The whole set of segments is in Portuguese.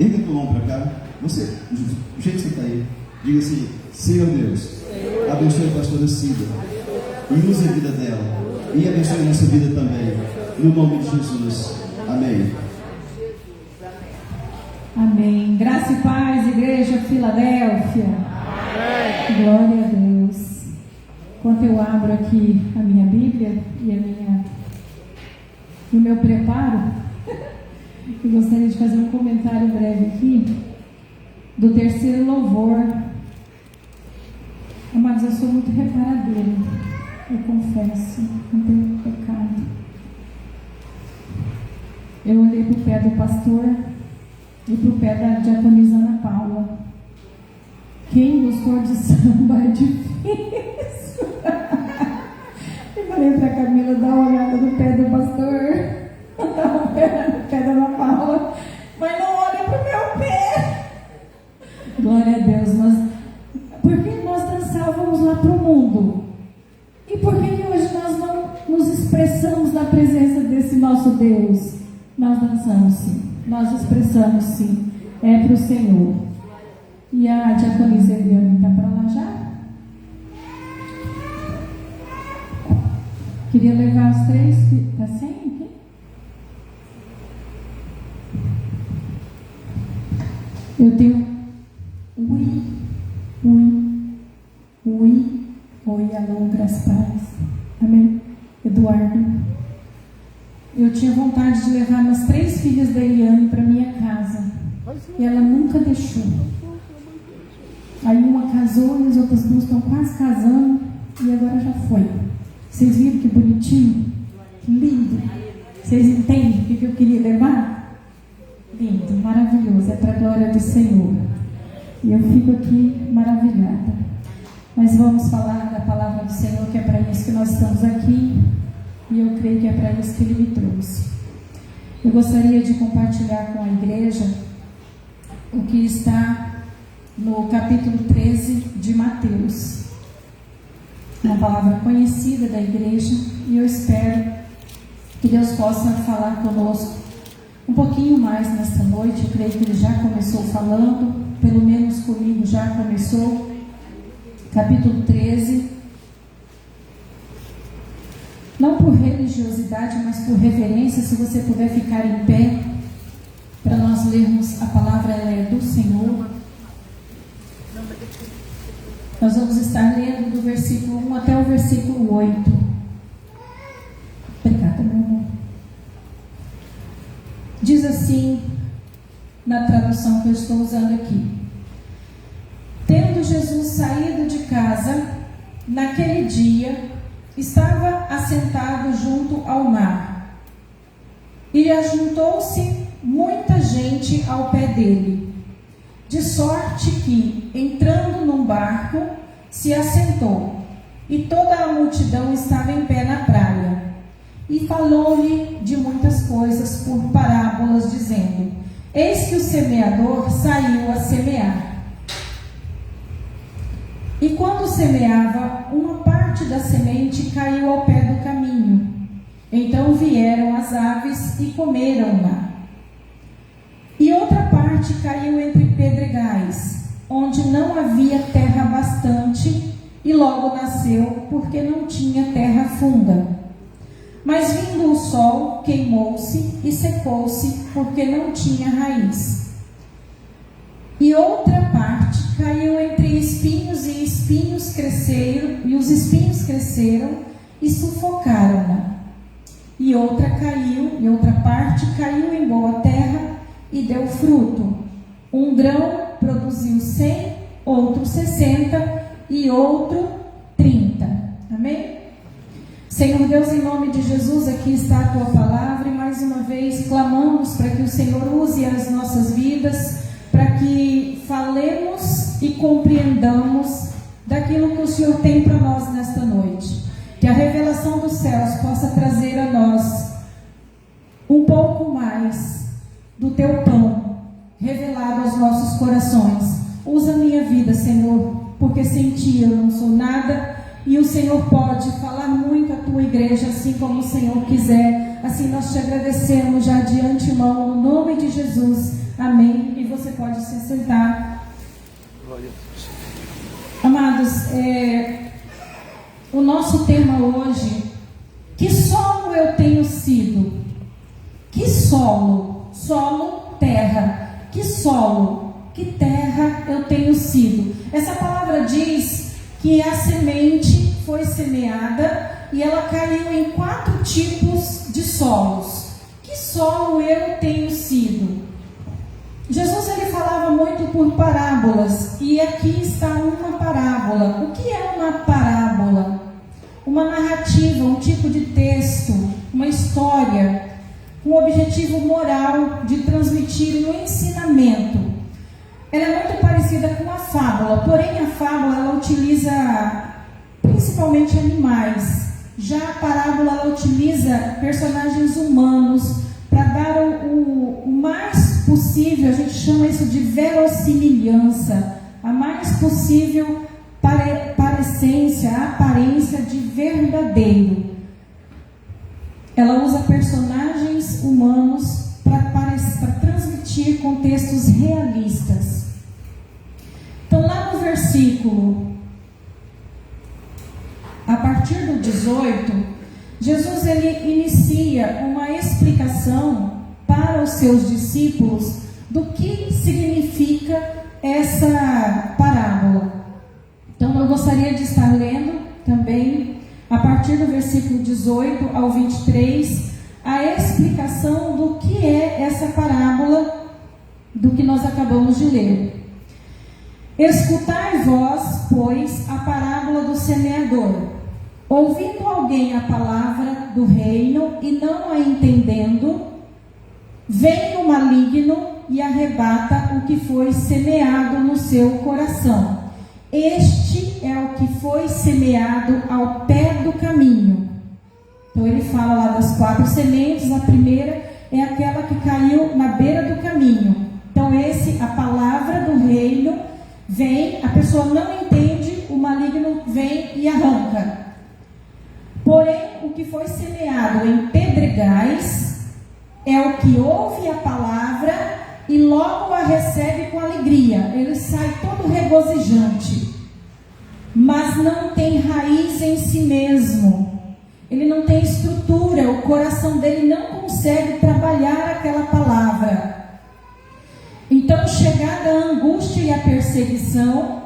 Erga tua mão para cá. Você, do jeito que você está aí, diga assim: Senhor Deus, abençoe a pastora Cida e use a vida dela, e abençoe a nossa vida também, no nome de Jesus. Amém. Amém. Graça e paz, Igreja Filadélfia. Amém. Glória a Deus. Enquanto eu abro aqui a minha Bíblia e o meu preparo, eu gostaria de fazer um comentário breve aqui do terceiro louvor. Amados, eu sou muito reparadora, eu confesso, não tenho pecado. Eu olhei para o pé do pastor e para o pé da diaconisa Ana Paula. Quem gostou de samba é difícil. Eu falei para a Camila: dá uma olhada no pé do pastor, dá uma olhada no pé da Ana Paula, mas não olha para o meu pé. Glória a Deus. Porque nós dançávamos lá para o mundo, e por que hoje nós não nos expressamos na presença desse nosso Deus? Nós dançamos sim, nós expressamos sim, é para o Senhor. E a diaconisa Eliane está para lá já? Queria levar os três, está sem aqui? Eu tenho oi, alô, graças a Deus. Amém. Eduardo, eu tinha vontade de levar as três filhas da Eliane para minha casa, e ela nunca deixou. Aí uma casou e as outras duas estão quase casando, e agora já foi. Vocês viram que bonitinho? Que lindo. Vocês entendem o que eu queria levar? Lindo, maravilhoso, é para a glória do Senhor. E eu fico aqui maravilhada. Mas vamos falar da palavra do Senhor, que é para isso que nós estamos aqui, e eu creio que é para isso que Ele me trouxe. Eu gostaria de compartilhar com a igreja o que está no capítulo 13 de Mateus, uma palavra conhecida da igreja, e eu espero que Deus possa falar conosco um pouquinho mais nesta noite. Eu creio que Ele já começou falando, pelo menos comigo já começou. Capítulo 13, não por religiosidade, mas por reverência. Se você puder ficar em pé para nós lermos a palavra, ela é do Senhor. Nós vamos estar lendo do versículo 1 até o versículo 8. Obrigada, meu amor. Diz assim, na tradução que eu estou usando aqui: Tendo Jesus saído de casa, naquele dia, estava assentado junto ao mar, e ajuntou-se muita gente ao pé dele, de sorte que, entrando num barco, se assentou, e toda a multidão estava em pé na praia. E falou-lhe de muitas coisas por parábolas, dizendo: Eis que o semeador saiu a semear. E quando semeava, uma parte da semente caiu ao pé do caminho. Então vieram as aves e comeram-na. E outra parte caiu entre pedregais, onde não havia terra bastante, e logo nasceu, porque não tinha terra funda. Mas vindo o sol, queimou-se e secou-se, porque não tinha raiz. E outra parte caiu entre espinhos, e espinhos cresceram, e os espinhos cresceram e sufocaram-na. E outra parte caiu em boa terra e deu fruto. Um grão produziu 100, outro 60 e outro 30. Amém? Senhor Deus, em nome de Jesus, aqui está a Tua palavra, e mais uma vez clamamos para que o Senhor use as nossas vidas, para que falemos e compreendamos daquilo que o Senhor tem para nós nesta noite. Que a revelação dos céus possa trazer a nós um pouco mais do Teu pão revelado aos nossos corações. Usa a minha vida, Senhor, porque sem Ti eu não sou nada, e o Senhor pode falar muito à Tua igreja, assim como o Senhor quiser. Assim nós Te agradecemos já de antemão, no nome de Jesus. Amém. E você pode se sentar. Amados, o nosso tema hoje: que solo eu tenho sido? Que solo? Solo, terra. Que solo? Que terra eu tenho sido? Essa palavra diz que a semente foi semeada e ela caiu em 4 tipos de solos. Que solo eu tenho sido? Jesus ele falava muito por parábolas, e aqui está uma parábola. O que é uma parábola? Uma narrativa, um tipo de texto, uma história, com o objetivo moral de transmitir um ensinamento. Ela é muito parecida com a fábula, porém a fábula ela utiliza principalmente animais. Já a parábola ela utiliza personagens humanos para dar o mais possível, a gente chama isso de verossimilhança, a mais possível parecência, a aparência de verdadeiro. Ela usa personagens humanos para transmitir contextos realistas. Então, lá no versículo, a partir do 18, Jesus ele inicia uma explicação para os seus discípulos do que significa essa parábola. Então, eu gostaria de estar lendo também, a partir do versículo 18 ao 23, a explicação do que é essa parábola do que nós acabamos de ler. Escutai vós, pois, a parábola do semeador. Ouvindo alguém a palavra do reino e não a entendendo, vem o maligno e arrebata o que foi semeado no seu coração. Este é o que foi semeado ao pé do caminho. Então ele fala lá das 4 sementes. A primeira é aquela que caiu na beira do caminho. Então a palavra do reino vem, a pessoa não entende, o maligno vem e arranca. Porém, o que foi semeado em pedregais é o que ouve a palavra e logo a recebe com alegria. Ele sai todo regozijante, mas não tem raiz em si mesmo. Ele não tem estrutura, o coração dele não consegue trabalhar aquela palavra. Então, chegada a angústia e a perseguição,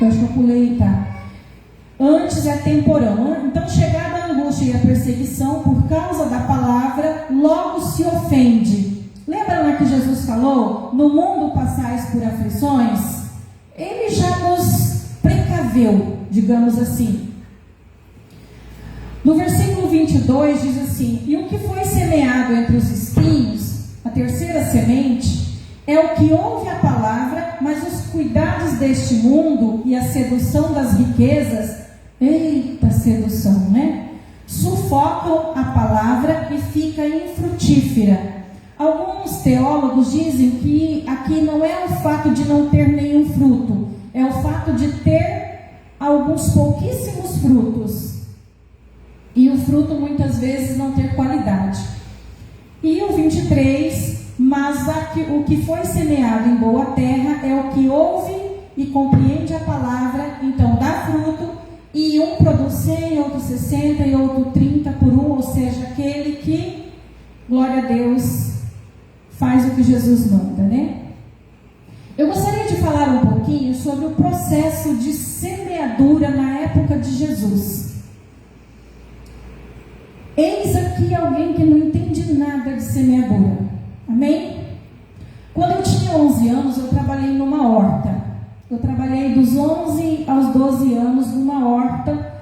eu acho que eu pulei, tá? Antes é temporão. Então, chegada a angústia e a perseguição por causa da palavra, logo se ofende. Lembra lá que Jesus falou? No mundo passais por aflições. Ele já nos precaveu, digamos assim. No versículo 22 diz assim: e o que foi semeado entre os espinhos, a terceira semente, é o que ouve a palavra, mas os cuidados deste mundo e a sedução das riquezas, eita sedução, né? Sufocam a palavra e fica infrutífera. Alguns teólogos dizem que aqui não é o fato de não ter nenhum fruto, é o fato de ter alguns pouquíssimos frutos. E o fruto muitas vezes não ter qualidade. E o 23, mas o que foi semeado em boa terra é o que ouve e compreende a palavra, então dá fruto, e um produz 100, outro 60 e outro 30 por um, ou seja, aquele que, glória a Deus, faz o que Jesus manda, né? Eu gostaria de falar um pouquinho sobre o processo de semeadura na época de Jesus. Eis aqui alguém que não entende nada de semeadura. Amém? Quando eu tinha 11 anos, eu trabalhei numa horta. Eu trabalhei dos 11 aos 12 anos numa horta.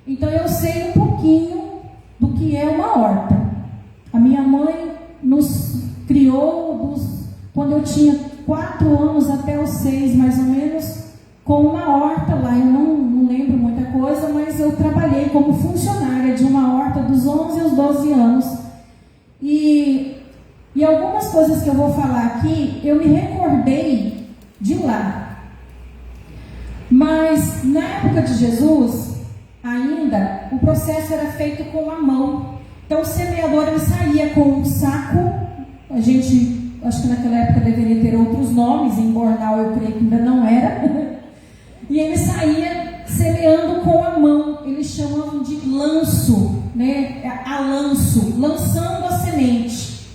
Então eu sei um pouquinho do que é uma horta. A minha mãe nos criou quando eu tinha 4 anos até os 6, mais ou menos, com uma horta lá. Eu não lembro muita coisa, mas eu trabalhei como funcionária de uma horta dos 11 aos 12 anos. E algumas coisas que eu vou falar aqui, eu me recordei de lá. Mas na época de Jesus, ainda, o processo era feito com a mão. Então o semeador ele saía com um saco, a gente, acho que naquela época deveria ter outros nomes, em Bornal eu creio que ainda não era, e ele saía semeando com a mão, eles chamavam de lanço, né? A lanço, lançando a semente.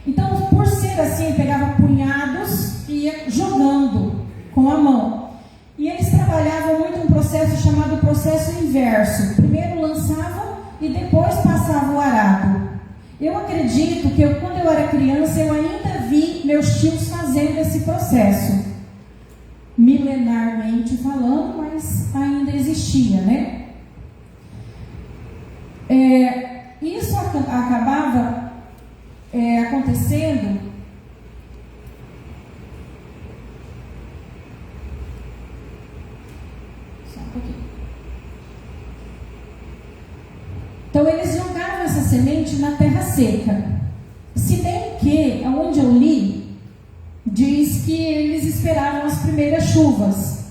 Então, por ser assim, ele pegava punhados e ia jogando com a mão. E eles trabalhavam muito um processo chamado processo inverso. Primeiro lançavam e depois passavam o arado. Eu acredito que quando eu era criança, eu ainda vi meus tios fazendo esse processo. Milenarmente falando, mas ainda existia, né? Isso acabava acontecendo só um pouquinho. Então eles jogavam essa semente na terra seca, se bem que, aonde eu li, diz que eles esperavam as primeiras chuvas.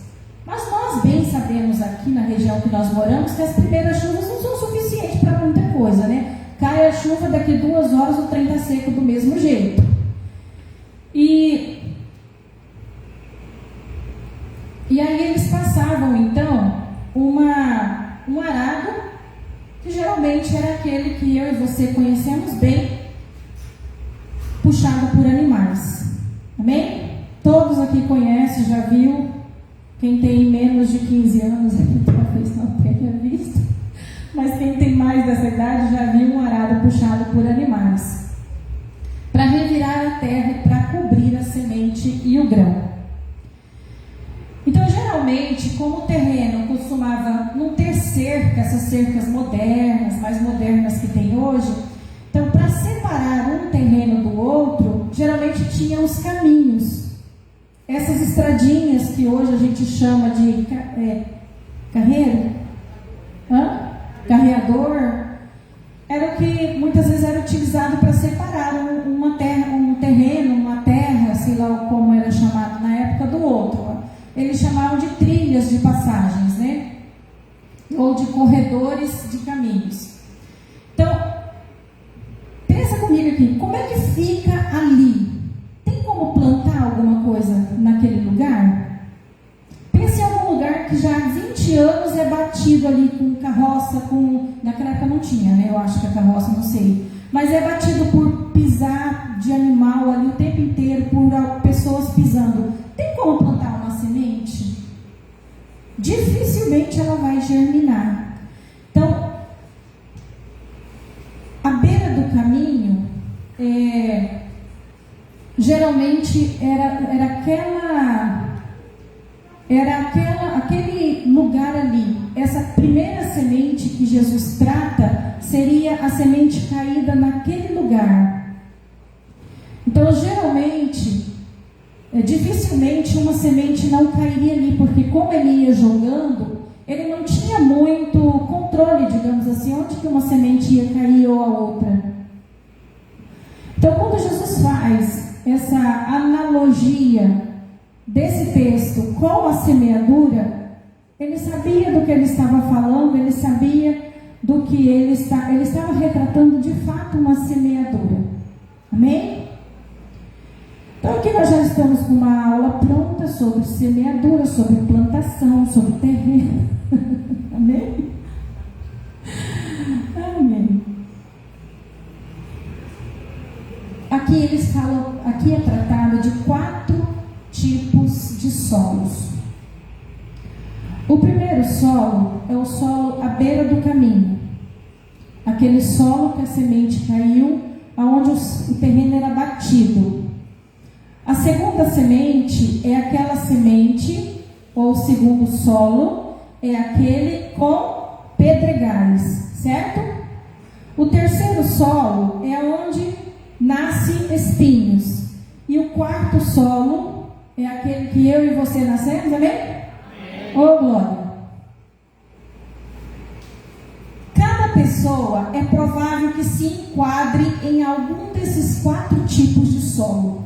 Mas nós bem sabemos aqui na região que nós moramos que as primeiras chuvas não são suficientes para muita coisa, né? Cai a chuva, daqui 2 horas o trem está seco do mesmo jeito. E aí eles passavam então um arado, que geralmente era aquele que eu e você conhecemos bem, puxado por animais. Amém? Todos aqui conhecem, já viu. Quem tem menos de 15 anos aqui talvez não tenha visto, mas quem tem mais dessa idade já viu um arado puxado por animais para revirar a terra e para cobrir a semente e o grão. Então, geralmente, como o terreno costumava não ter cerca, essas cercas modernas, mais modernas que tem hoje, então, para separar um terreno do outro, geralmente tinha os caminhos. Essas estradinhas que hoje a gente chama de carreiro, carreador, era o que muitas vezes era utilizado para separar um terreno, uma terra, sei lá como era chamado na época, do outro. Eles chamavam de trilhas de passagens, né? Ou de corredores de caminhos. Então, pensa comigo aqui, como é que fica ali? Tem como plantar alguma coisa naquele lugar? Pense em algum lugar que já há 20 anos é batido ali com carroça, naquela época não tinha, né? Eu acho que a carroça, não sei. Mas é batido por pisar de animal ali o tempo inteiro, por pessoas pisando. Tem como plantar uma semente? Dificilmente ela vai germinar. Então, à beira do caminho, geralmente era aquele lugar ali. Essa primeira semente que Jesus trata seria a semente caída naquele lugar. Então, geralmente, dificilmente uma semente não cairia ali, porque como ele ia jogando, ele não tinha muito controle, digamos assim, onde que uma semente ia cair ou a outra. Então, quando Jesus faz essa analogia desse texto com a semeadura, ele sabia do que ele estava falando, ele sabia do que ele estava retratando de fato uma semeadura. Amém? Então aqui nós já estamos com uma aula pronta sobre semeadura, sobre plantação, sobre terreno. Amém? Amém. Aqui eles falam, aqui é tratado de 4 tipos de solos. O primeiro solo é o solo à beira do caminho. Aquele solo que a semente caiu, aonde o terreno era batido. A segunda semente é aquela semente, ou o segundo solo, é aquele com pedregais, certo? O terceiro solo é onde nasce espinhos. E o quarto solo é aquele que eu e você nascemos, amém? Ô, glória! Cada pessoa é provável que se enquadre em algum desses 4 tipos de solo.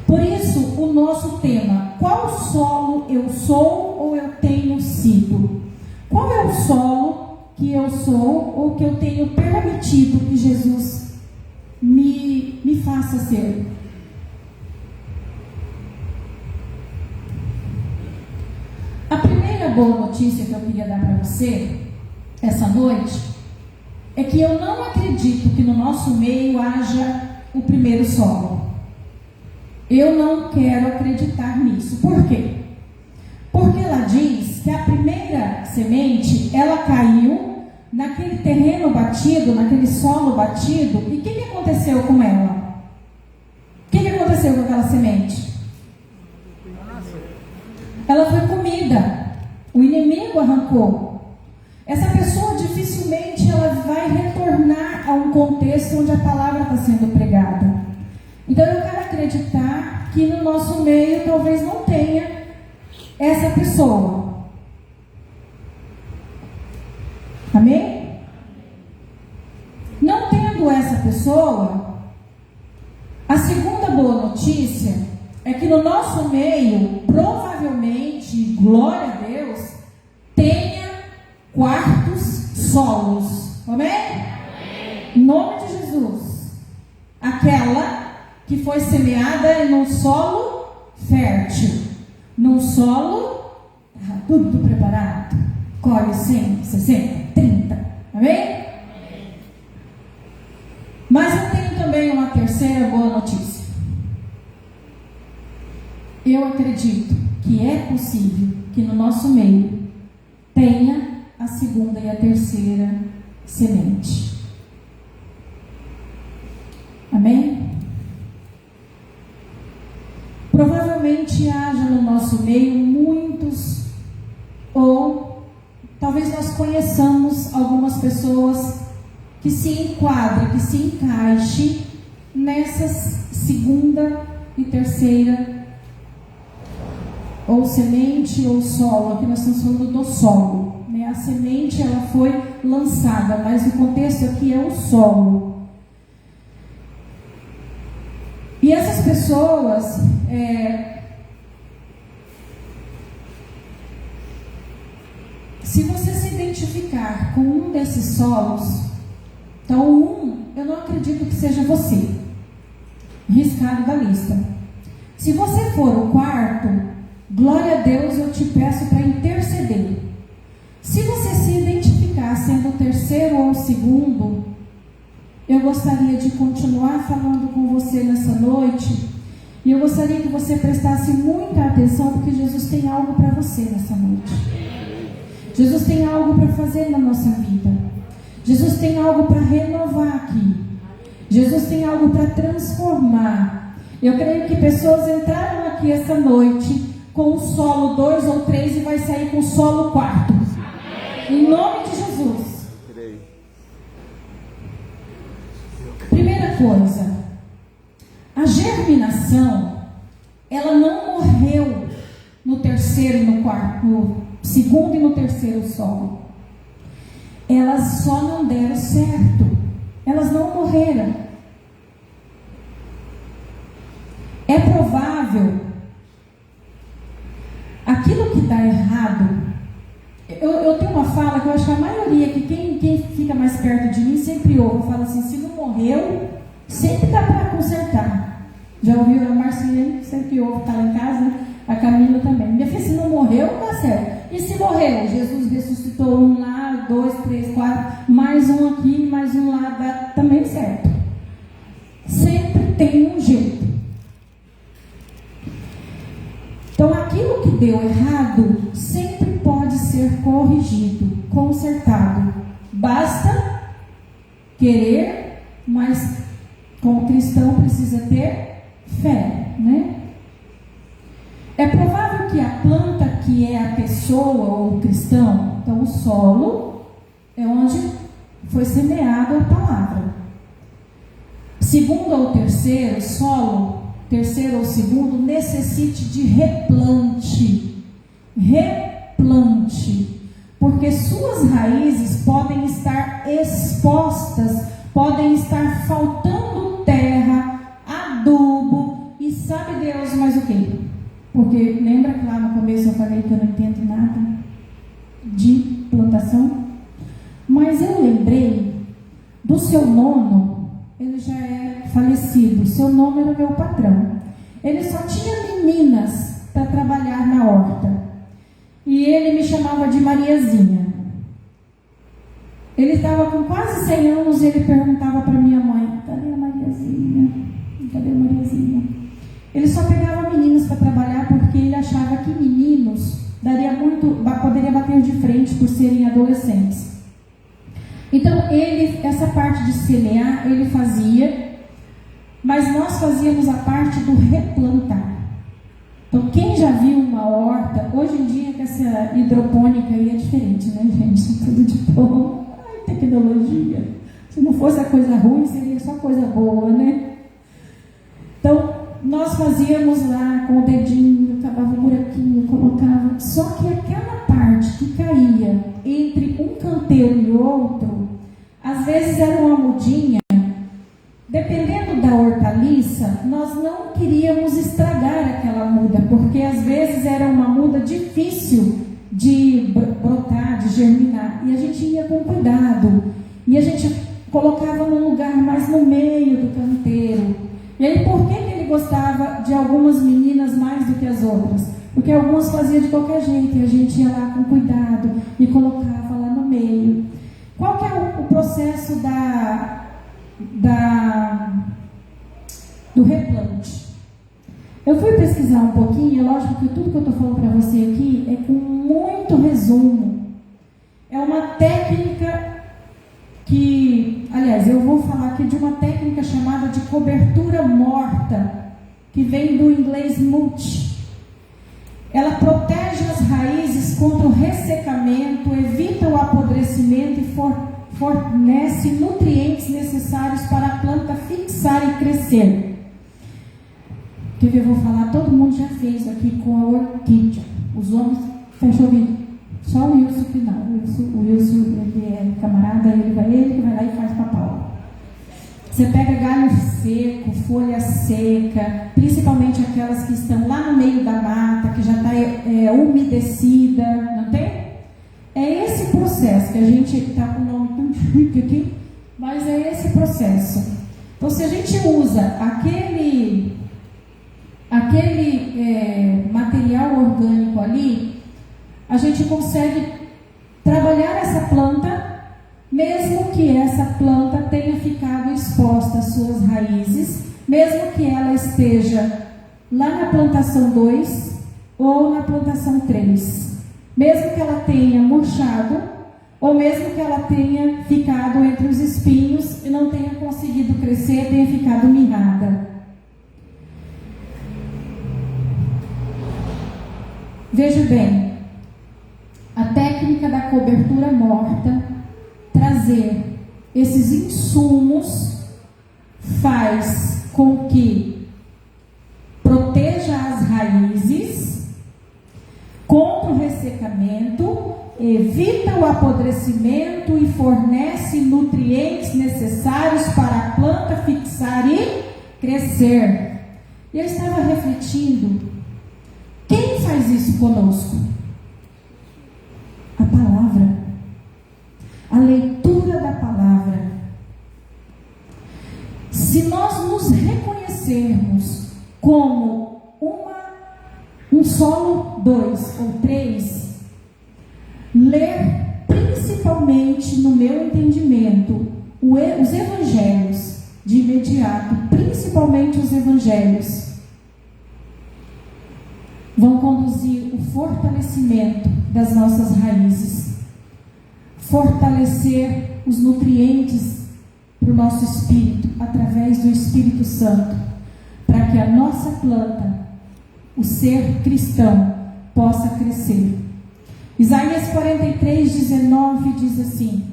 Por isso, o nosso tema: qual solo eu sou ou eu tenho sido? Qual é o solo que que eu sou ou que eu tenho permitido que Jesus me faça ser. A primeira boa notícia que eu queria dar para você essa noite é que eu não acredito que no nosso meio haja o primeiro solo. Eu não quero acreditar nisso. Por quê? Porque ela diz que a primeira semente, ela caiu naquele terreno batido, naquele solo batido. E o que aconteceu com ela? O que aconteceu com aquela semente? Ela foi comida. O inimigo arrancou. Essa pessoa dificilmente ela vai retornar a um contexto onde a palavra está sendo pregada. Então eu quero acreditar que no nosso meio talvez não tenha essa pessoa. Amém? Não tendo essa pessoa, a segunda boa notícia é que no nosso meio, provavelmente, glória a Deus, tenha quartos solos. Amém? Em nome de Jesus. Aquela que foi semeada em um solo fértil, num solo tudo preparado, colhe 100, 60, 30, amém? Mas eu tenho também uma terceira boa notícia. Eu acredito que é possível que no nosso meio tenha a segunda e a terceira semente. Amém? Provavelmente haja no nosso meio muitos, ou talvez nós conheçamos algumas pessoas que se enquadrem, que se encaixem nessas segunda e terceira, ou semente ou solo. Aqui nós estamos falando do solo, né? A semente ela foi lançada, mas o contexto aqui é o solo. E essas pessoas, se você se identificar com um desses solos, então eu não acredito que seja você, riscado da lista. Se você for o quarto, glória a Deus, eu te peço para interceder. Se você se identificar sendo o terceiro ou o segundo, eu gostaria de continuar falando com você nessa noite. E eu gostaria que você prestasse muita atenção, porque Jesus tem algo para você nessa noite. Jesus tem algo para fazer na nossa vida. Jesus tem algo para renovar aqui. Jesus tem algo para transformar. Eu creio que pessoas entraram aqui essa noite com o solo 2 ou 3 e vai sair com o solo 4. Em nome de Jesus. Primeira coisa, a germinação, ela não morreu no terceiro e no quarto, no segundo e no terceiro solo. Elas só não deram certo. Elas não morreram. É provável aquilo que dá errado. Eu tenho uma fala que eu acho que a maioria, que quem fica mais perto de mim sempre ouve, fala assim: se não morreu, sempre dá para consertar. Já ouviu a Marcinha, sempre ouve, está lá em casa, a Camila também. Minha filha, se não morreu, dá certo. E se morreu? Jesus ressuscitou um lá, 2, 3, 4, mais um aqui, mais um lá, dá também certo. Sempre tem um jeito. Então aquilo que deu errado sempre pode ser corrigido, consertado. Basta querer, mas como cristão precisa ter fé, né? É provável que a planta que é a pessoa ou o cristão, então o solo é onde foi semeada a palavra. Segundo ou terceiro solo, terceiro ou segundo, necessite de replante. Replante. Porque suas raízes podem estar expostas, podem estar faltando terra, adubo e sabe Deus mais o quê? Porque lembra que lá no começo eu falei que eu não entendo nada de plantação? Mas Mas eu lembrei do seu nono, ele já é falecido, seu nono era o meu patrão. Ele só tinha meninas para trabalhar na horta. E ele me chamava de Mariazinha. Ele estava com quase 100 anos e ele perguntava para minha mãe: cadê a Mariazinha? Cadê a Mariazinha? Ele só pegava meninos para trabalhar porque ele achava que meninos poderia bater de frente por serem adolescentes. Então, essa parte de semear, ele fazia, mas nós fazíamos a parte do replantar. Então, quem já viu uma horta, hoje em dia, com essa hidropônica aí é diferente, né, gente? Tudo de bom. Ai, tecnologia. Se não fosse a coisa ruim, seria só coisa boa, né? Então, nós fazíamos lá com o dedinho, cavava um buraquinho, colocava. Só que aquela parte que caía entre um canteiro e outro, às vezes era uma mudinha. Dependendo da hortaliça, nós não queríamos estragar aquela muda, porque às vezes era uma muda difícil de brotar, de germinar. E a gente ia com cuidado. E a gente colocava num lugar mais no meio do canteiro. E aí, por que ele gostava de algumas meninas mais do que as outras? Porque algumas faziam de qualquer jeito, e a gente ia lá com cuidado e colocava lá no meio. Qual que é o processo do replante? Eu fui pesquisar um pouquinho, é lógico que tudo que eu estou falando para você aqui é com muito resumo. É uma técnica que, aliás, eu vou falar aqui de uma técnica chamada de cobertura morta, que vem do inglês mulch. Ela protege as raízes contra o ressecamento, evita o apodrecimento e fornece nutrientes necessários para a planta fixar e crescer. Que eu vou falar, todo mundo já fez aqui com a orquídea. Os homens, fechou o vídeo. Só o Wilson que não. O Wilson ele é camarada, ele que vai lá e faz para Paula. Você pega galho seco, folha seca, principalmente aquelas que estão lá no meio da mata, que já está umedecida, não tem? É esse processo que a gente está com o nome tão chique aqui, mas é esse processo. Então, se a gente usa aquele material orgânico ali, a gente consegue trabalhar essa planta, mesmo que essa planta tenha ficado exposta às suas raízes, mesmo que ela esteja lá na plantação 2 ou na plantação 3, mesmo que ela tenha murchado, ou mesmo que ela tenha ficado entre os espinhos e não tenha conseguido crescer, tenha ficado mirrada. Veja bem, a técnica da cobertura morta, trazer esses insumos, faz com que proteja as raízes contra o ressecamento, evita o apodrecimento e fornece nutrientes necessários para a planta fixar e crescer. E eu estava refletindo, quem faz isso conosco? A palavra, a leitura da palavra. Se nós nos reconhecermos como um solo 2 ou 3, ler principalmente, no meu entendimento, os evangelhos de imediato, principalmente os evangelhos, vão conduzir o fortalecimento das nossas raízes, fortalecer os nutrientes para o nosso espírito, através do Espírito Santo, para que a nossa planta, o ser cristão, possa crescer. Isaías 43:19 diz assim: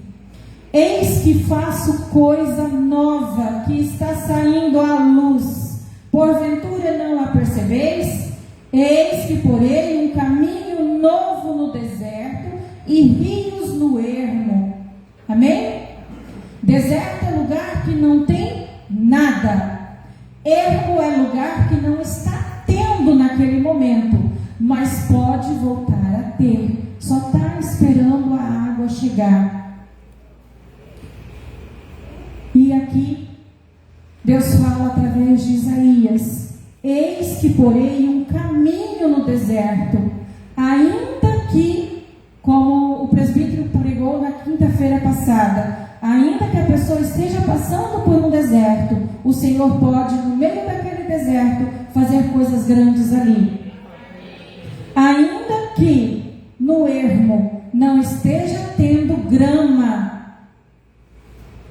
eis que faço coisa nova, que está saindo à luz, porventura não a percebeis? Eis que porei um caminho novo no deserto e rios no ermo. Amém? Deserto é lugar que não tem nada. Ermo é lugar que não está tendo naquele momento, mas pode voltar a ter. Só está esperando a água chegar. E aqui Deus fala através de Isaías: eis que porei um caminho no deserto, ainda que, como o presbítero pregou na quinta-feira passada, ainda que a pessoa esteja passando por um deserto, o Senhor pode, no meio daquele deserto, fazer coisas grandes ali. Ainda que no ermo não esteja tendo grama,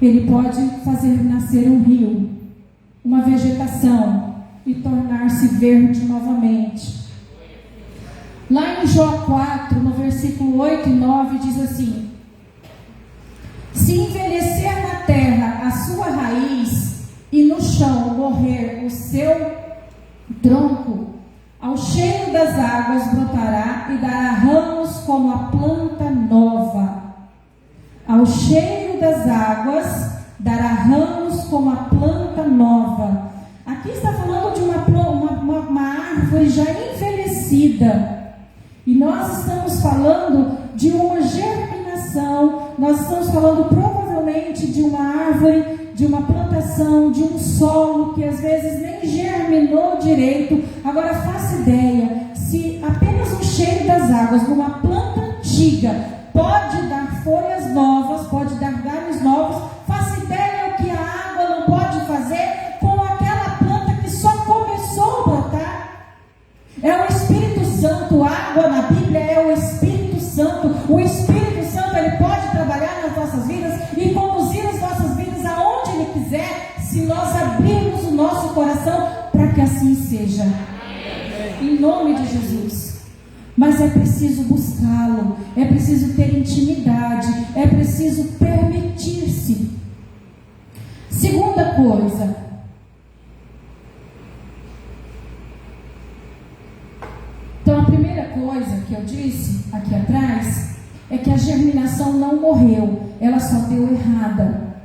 Ele pode fazer nascer um rio, uma vegetação, e tornar-se verde novamente. Lá em Jó 4, no versículo 8 e 9, diz assim: se envelhecer na terra a sua raiz, e no chão morrer o seu tronco, ao cheiro das águas brotará e dará ramos como a planta nova. Ao cheiro das águas dará ramos como a planta nova. Aqui está falando de uma árvore já envelhecida. E nós estamos falando de uma germinação. Nós estamos falando provavelmente de uma árvore, de uma plantação, de um solo que às vezes nem germinou direito. Agora faça ideia, se apenas o cheiro das águas numa planta antiga pode dar folhas novas, pode dar galhos novos, faça ideia o que a água não pode fazer com aquela planta que só começou a brotar. É o Espírito Santo. Água na Bíblia é o Espírito Santo. O Espírito Santo, ele pode trabalhar nas nossas vidas e conduzir as nossas vidas aonde ele quiser, se nós abrirmos o nosso coração para que assim seja. Em nome de Jesus. Mas é preciso buscá-lo, é preciso ter intimidade, é preciso permitir-se. Segunda coisa, então a primeira coisa que eu disse aqui atrás é que a germinação não morreu, ela só deu errada.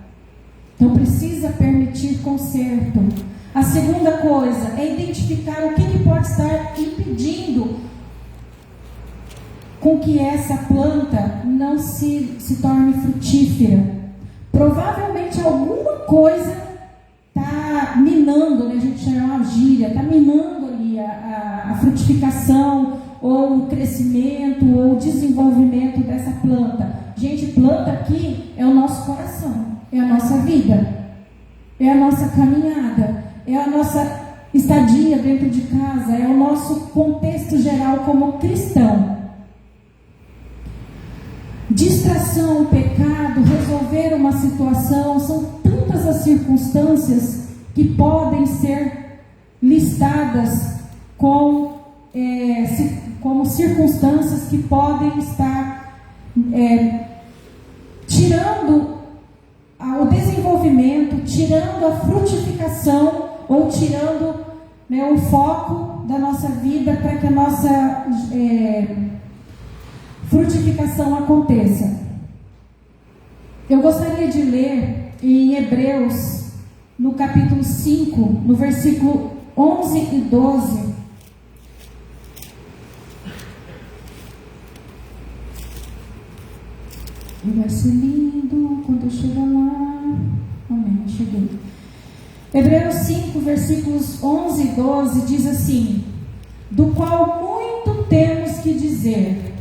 Então precisa permitir conserto. A segunda coisa é identificar o que pode estar impedindo com que essa planta não se torne frutífera. Provavelmente alguma coisa está minando, né? A gente chama uma gíria, está minando ali a frutificação, ou o crescimento, ou o desenvolvimento dessa planta. Gente, planta aqui é o nosso coração, é a nossa vida, é a nossa caminhada, é a nossa estadia dentro de casa, é o nosso contexto geral como cristão. Distração, pecado, resolver uma situação, são tantas as circunstâncias que podem ser listadas como circunstâncias que podem estar tirando o desenvolvimento, tirando a frutificação, ou tirando, né, o foco da nossa vida para que a nossa frutificação aconteça. Eu gostaria de ler em Hebreus, no capítulo 5, no versículo 11 e 12. Vai ser lindo quando eu chegar lá. Amém, eu cheguei. Hebreus 5, versículos 11 e 12 diz assim: do qual muito temos que dizer,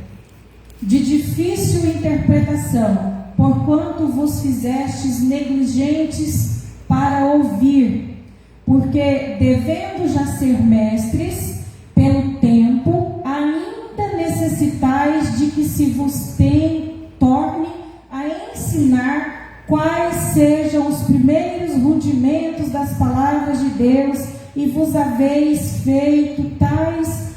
de difícil interpretação, porquanto vos fizestes negligentes para ouvir, porque devendo já ser mestres, pelo tempo, ainda necessitais de que se vos torne a ensinar quais sejam os primeiros rudimentos das palavras de Deus, e vos haveis feito tais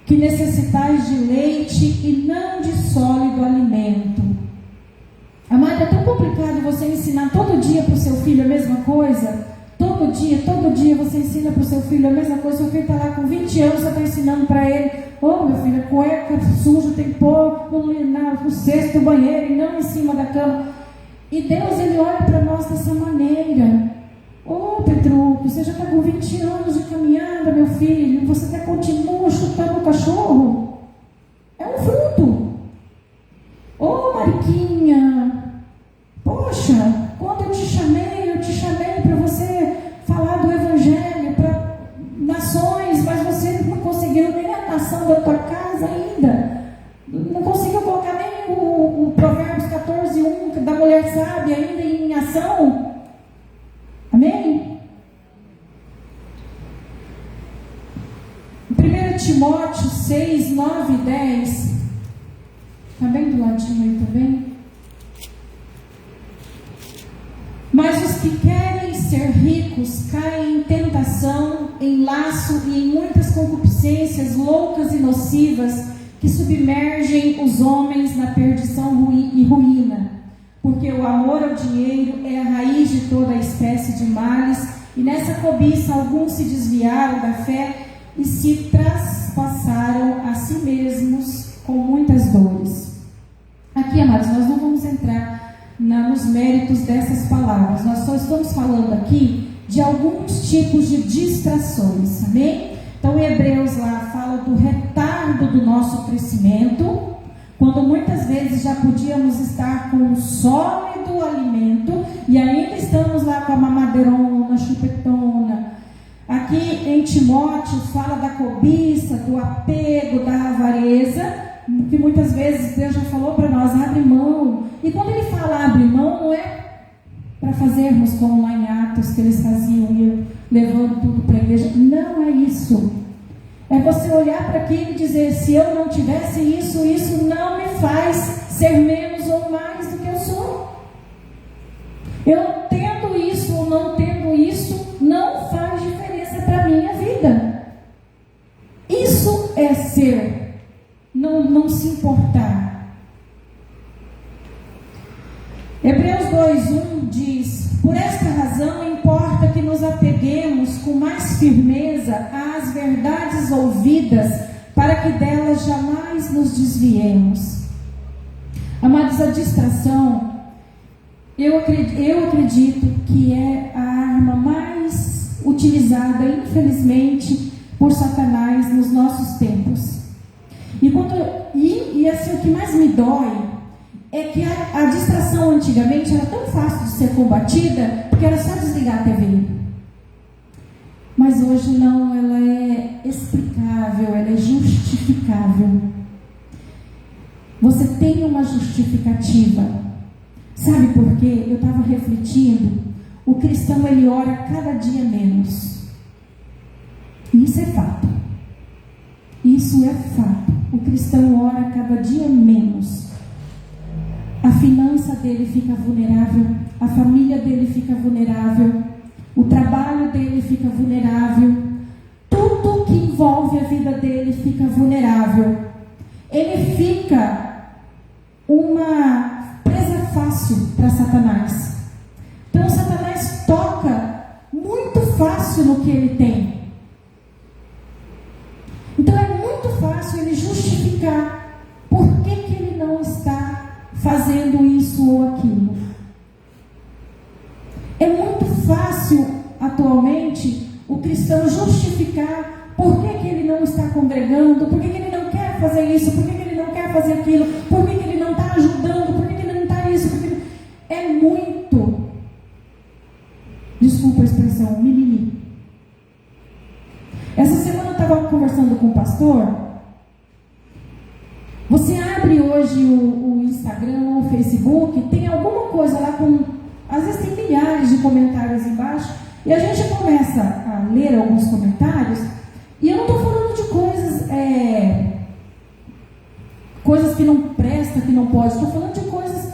que necessitais de leite e não de sólido alimento. Amada, é tão complicado você ensinar todo dia para o seu filho a mesma coisa. Todo dia você ensina para o seu filho a mesma coisa. Seu filho está lá com 20 anos, você está ensinando para ele: ô meu filho, a cueca suja tem que pôr no cesto do banheiro e não em cima da cama. E Deus, ele olha para nós dessa maneira: ô Petruco, você já está com 20 anos de caminhada, meu filho, você até continua chutando o cachorro. É um fruto. Ô Mariquinha, poxa, quando eu te chamei Provérbios 14:1, da mulher sábia ainda em ação. Amém? 1 Timóteo 6, 9 e 10. Está bem do ladinho aí também? Mas os que querem ser ricos caem em tentação, em laço e em muitas concupiscências loucas e nocivas que submergem os homens na perdição e ruína. Porque o amor ao dinheiro é a raiz de toda a espécie de males, e nessa cobiça alguns se desviaram da fé e se traspassaram a si mesmos com muitas dores. Aqui, amados, nós não vamos entrar nos méritos dessas palavras. Nós só estamos falando aqui de alguns tipos de distrações, amém? Então, em Hebreus lá fala do retardo do nosso crescimento, quando muitas vezes já podíamos estar com um sólido alimento e ainda estamos lá com a mamadeirona, chupetona. Aqui em Timóteo fala da cobiça, do apego, da avareza, que muitas vezes Deus já falou para nós, abre mão. E quando ele fala abre mão, não é para fazermos como lá em Atos, que eles faziam, iam levando tudo para a igreja. Não é isso. É você olhar para aquilo e dizer, se eu não tivesse isso, isso não me faz ser menos ou mais do que eu sou. Eu tendo isso ou não tendo isso, não faz diferença para a minha vida. Isso é ser. Não se importar. Hebreus 2:1 diz: por esta razão importa que nos apeguemos com mais firmeza às verdades ouvidas, para que delas jamais nos desviemos. Amados, a distração, eu acredito que é a arma mais utilizada, infelizmente, por Satanás nos nossos tempos. E assim, o que mais me dói é que a distração antigamente era tão fácil de ser combatida, porque era só desligar a TV. Mas hoje não, ela é explicável, ela é justificável. Você tem uma justificativa. Sabe por quê? Eu estava refletindo. O cristão, ele ora cada dia menos. Isso é fato. Isso é fato. O cristão ora cada dia menos. A finança dele fica vulnerável, a família dele fica vulnerável, o trabalho dele fica vulnerável, tudo que envolve a vida dele fica vulnerável. Ele fica uma presa fácil para Satanás. Então Satanás toca muito fácil no que ele tem. Então é muito fácil ele justificar por que ele não está fazendo isso ou aquilo. É muito fácil atualmente o cristão justificar por que ele não está congregando, por que ele não quer fazer isso, por que ele não quer fazer aquilo, por que ele não está ajudando, por que ele não está isso, é muito, desculpa a expressão, mimimi. Essa semana eu estava conversando com o pastor. Você abre hoje o Instagram, o Facebook, tem alguma coisa lá com, às vezes tem milhares de comentários embaixo, e a gente começa a ler alguns comentários, e eu não estou falando de coisas que não presta, que não pode, estou falando de coisas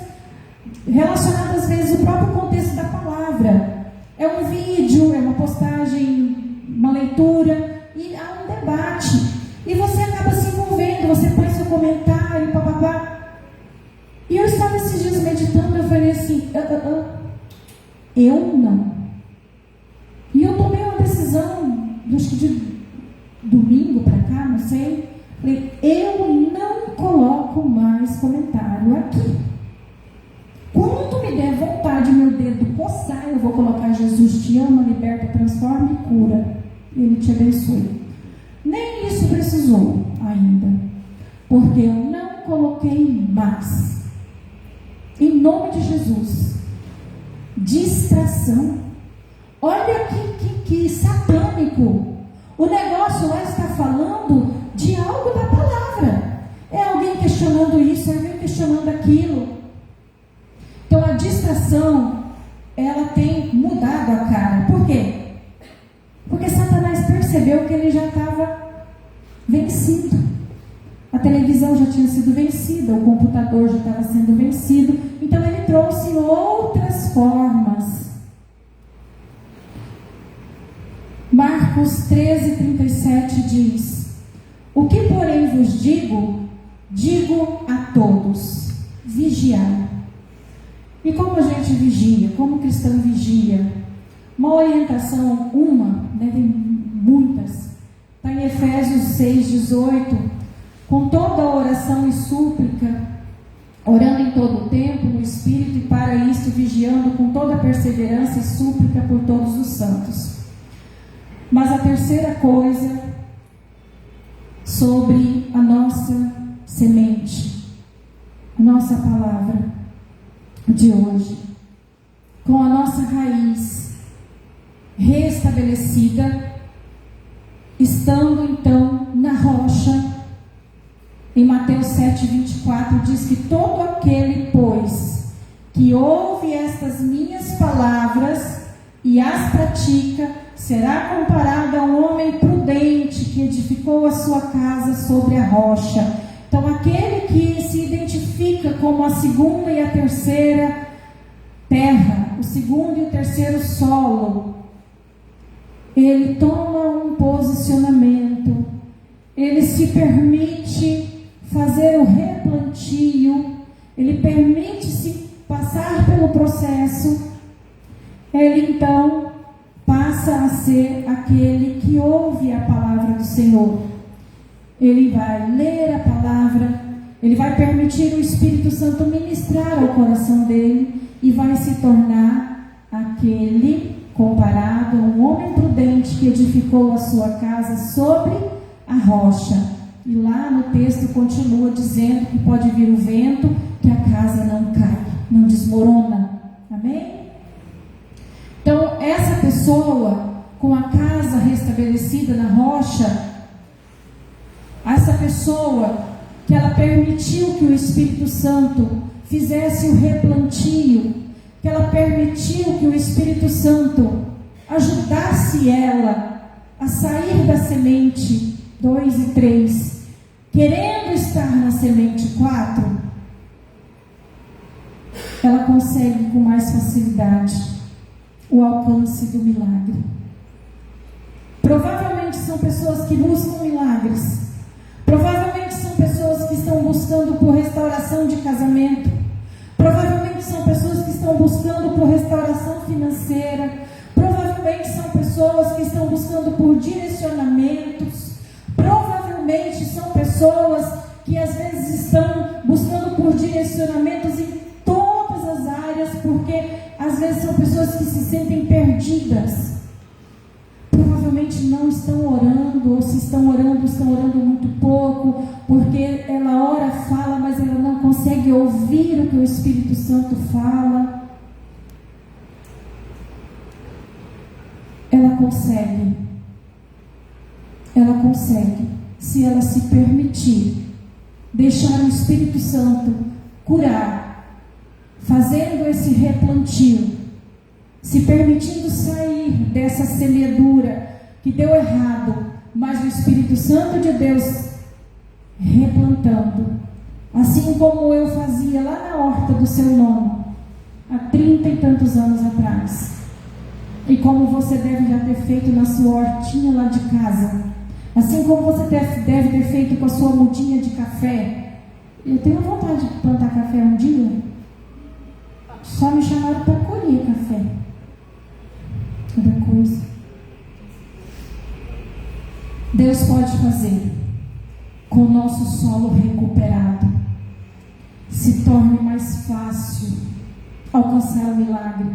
relacionadas às vezes ao próprio contexto da palavra. É um vídeo, é uma postagem, uma leitura, e há um debate, e você acaba se envolvendo, você põe seu comentário, papapá. E eu estava esses dias meditando, eu falei assim, eu não. E eu tomei uma decisão, acho que de domingo para cá, não sei. Falei, eu não coloco mais comentário aqui. Quando me der vontade, meu dedo coçar, eu vou colocar Jesus te ama, liberta, transforma e cura. Ele te abençoe. Nem isso precisou ainda, porque eu não coloquei mais. Em nome de Jesus. Distração. Olha que satânico. O negócio lá está falando de algo da palavra. É alguém questionando isso, é alguém questionando aquilo. oração, ela tem mudado a cara. Por quê? Porque Satanás percebeu que ele já estava vencido. A televisão já tinha sido vencida, o computador já estava sendo vencido. Então ele trouxe outras formas. Marcos 13:37 diz: o que porém vos digo, digo a todos, vigiai. E como a gente vigia, como o cristão vigia? Uma orientação, tem muitas, está em Efésios 6:18, com toda a oração e súplica, orando em todo o tempo, no Espírito, e para isto vigiando com toda a perseverança e súplica por todos os santos. Mas a terceira coisa, sobre a nossa semente, a nossa palavra de hoje, com a nossa raiz restabelecida, estando então na rocha. Em Mateus 7:24 diz que todo aquele, pois, que ouve estas minhas palavras e as pratica, será comparado a um homem prudente que edificou a sua casa sobre a rocha. Então, aquele que se identifica como a segunda e a terceira terra, o segundo e o terceiro solo, ele toma um posicionamento, ele se permite fazer o replantio, ele permite-se passar pelo processo, ele então passa a ser aquele que ouve a palavra do Senhor. Ele vai ler a palavra, ele vai permitir o Espírito Santo ministrar ao coração dele e vai se tornar aquele comparado a um homem prudente que edificou a sua casa sobre a rocha. E lá no texto continua dizendo que pode vir o vento, que a casa não cai, não desmorona. Amém? Então, essa pessoa com a casa restabelecida na rocha, essa pessoa que ela permitiu que o Espírito Santo fizesse o replantio, que ela permitiu que o Espírito Santo ajudasse ela a sair da semente 2 e 3, querendo estar na semente 4, ela consegue com mais facilidade o alcance do milagre. Provavelmente são pessoas que buscam milagres. Provavelmente são pessoas que estão buscando por restauração de casamento. Provavelmente são pessoas que estão buscando por restauração financeira. Provavelmente são pessoas que estão buscando por direcionamentos. Provavelmente são pessoas que às vezes estão buscando por direcionamentos em todas as áreas, porque às vezes são pessoas que se sentem perdidas. Provavelmente não estão orando, ou se estão orando muito pouco, porque ela ora, fala, mas ela não consegue ouvir o que o Espírito Santo fala. Ela consegue, se ela se permitir, deixar o Espírito Santo curar, fazendo esse replantio, se permitindo sair dessa semeadura que deu errado, mas o Espírito Santo de Deus replantando, assim como eu fazia lá na horta do seu nome, há 30 e tantos anos atrás, e como você deve já ter feito na sua hortinha lá de casa, assim como você deve ter feito com a sua mudinha de café. Eu tenho vontade de plantar café um dia, só me chamaram para colher café. Outra coisa, Deus pode fazer com o nosso solo recuperado, se torne mais fácil alcançar o milagre,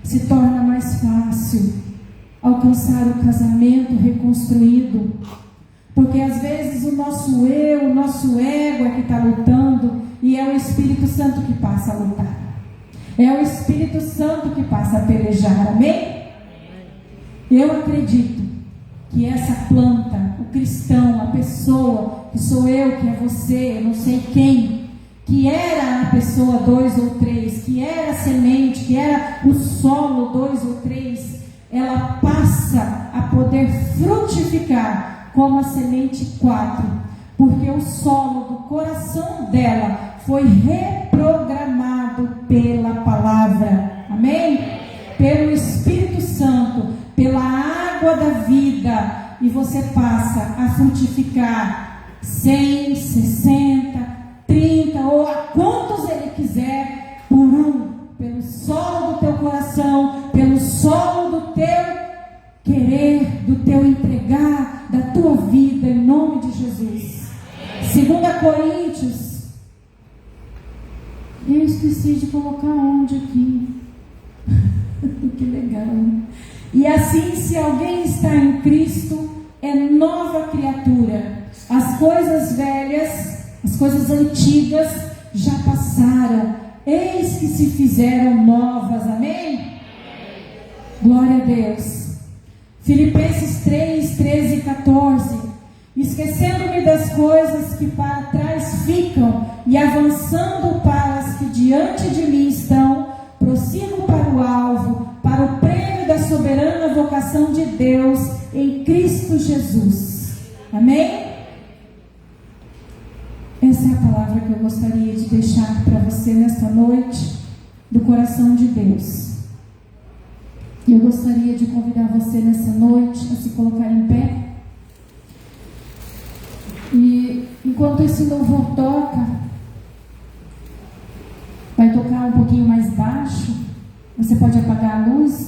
se torna mais fácil alcançar o casamento reconstruído, porque às vezes o nosso eu, o nosso ego é que está lutando, e é o Espírito Santo que passa a lutar, é o Espírito Santo que passa a pelejar. Amém? Eu acredito que essa planta, o cristão, a pessoa, que sou eu, que é você, eu não sei quem, que era a pessoa 2 ou 3, que era a semente, que era o solo 2 ou 3, ela passa a poder frutificar como a semente 4, porque o solo do coração dela foi reprogramado pela palavra, amém? Pelo Espírito Santo, pela água da vida, e você passa a frutificar 100, 60, 30 ou a quantos Ele quiser por um, pelo solo do teu coração, pelo solo do teu querer, do teu entregar, da tua vida, em nome de Jesus. 2 Coríntios, eu esqueci de colocar onde aqui. Que legal, né? E assim, se alguém está em Cristo, é nova criatura. As coisas velhas, as coisas antigas já passaram, eis que se fizeram novas, amém? Glória a Deus. Filipenses 3, 13 e 14. Esquecendo-me das coisas que para trás ficam e avançando para as que diante de mim estão, prossigo para o alvo, para o prêmio da soberana vocação de Deus em Cristo Jesus. Amém? Essa é a palavra que eu gostaria de deixar para você nesta noite, do coração de Deus. E eu gostaria de convidar você nessa noite a se colocar em pé. E enquanto esse louvor toca, vai tocar um pouquinho mais baixo, você pode apagar a luz.